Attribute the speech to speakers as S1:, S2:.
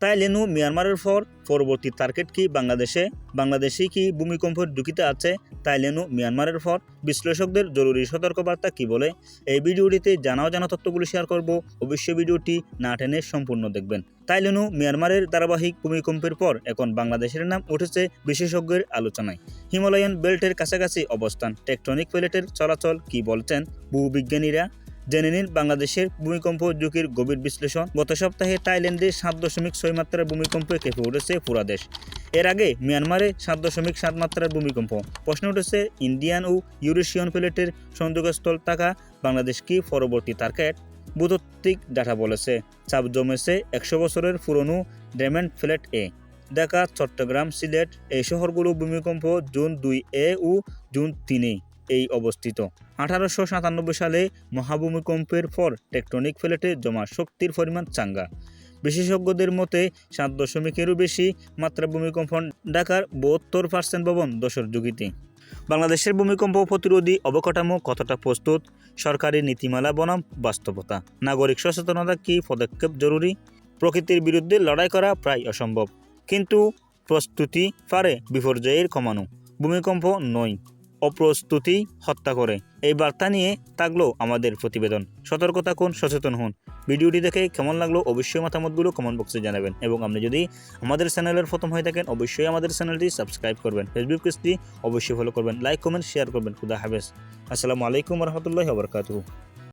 S1: তাইলেন ও মিয়ানমারের পর পরবর্তী টার্গেট কি বাংলাদেশে কি ভূমিকম্পের ঝুঁকিতে আছে তাইলেন ও মিয়ানমারের পর বিশ্লেষকদের জরুরি সতর্কবার্তা কি বলে এই ভিডিওটিতে জানা তথ্যগুলো শেয়ার করব। অবশ্যই ভিডিওটি না টেনে সম্পূর্ণ দেখবেন। তাইলেন ও মিয়ানমারের ধারাবাহিক ভূমিকম্পের পর এখন বাংলাদেশের নাম উঠেছে বিশেষজ্ঞের আলোচনায়। হিমালয়ান বেল্টের কাছাকাছি অবস্থান, টেকটনিক প্লেটের চলাচল কি বলছেন ভূবিজ্ঞানীরা, জেনে নিন বাংলাদেশের ভূমিকম্প ঝুঁকির গভীর বিশ্লেষণ। গত সপ্তাহে থাইল্যান্ডে 7.6 মাত্রার ভূমিকম্পে কেঁপে উঠেছে পুরা দেশ। এর আগে মিয়ানমারে 7.7 মাত্রার ভূমিকম্প। প্রশ্ন উঠেছে ইন্ডিয়ান ও ইউরেশিয়ান প্লেটের সংযোগস্থল থাকা বাংলাদেশ কি পরবর্তী টার্গেট? ভূতাত্ত্বিক ডাটা বলেছে চাপ জমেছে 100 বছরের পুরনো ডায়মন্ড প্লেট এ। ঢাকা, চট্টগ্রাম, সিলেট এই শহরগুলো ভূমিকম্প জুন 2 ও জুন 3 এই অবস্থিত। 1897 সালে মহাভূমিকম্পের পর টেকটনিক প্লেটে জমা শক্তির পরিমাণ চাঙ্গা। বিশেষজ্ঞদের মতে 7.0-এরও বেশি মাত্রা ভূমিকম্প ঢাকার 72% ভবন ধসের ঝুঁকিতে। বাংলাদেশের ভূমিকম্প প্রতিরোধী অবকাঠামো কতটা প্রস্তুত? সরকারি নীতিমালা বনাম বাস্তবতা। নাগরিক সচেতনতা কি পদক্ষেপ জরুরি? প্রকৃতির বিরুদ্ধে লড়াই করা প্রায় অসম্ভব, কিন্তু প্রস্তুতি পারে বিপর্যয়ের কমানো। ভূমিকম্প নয়, অপ্রস্তুতি হত্যা করে। এই বার্তা নিয়ে থাকলো আমাদের প্রতিবেদন। সতর্ক থাকুন, সচেতন হন। ভিডিওটি দেখে কেমন লাগলো অবশ্যই মতামতগুলো কমেন্ট বক্সে জানাবেন, এবং আপনি যদি আমাদের চ্যানেলের প্রথম হয়ে থাকেন অবশ্যই আমাদের চ্যানেলটি সাবস্ক্রাইব করবেন, ফেসবুক পেজটি অবশ্যই ফলো করবেন, লাইক কমেন্ট শেয়ার করবেন। খুদা হাফেজ। আসসালামু আলাইকুম রহমতুল্লাহি ওয়া বারাকাতুহু।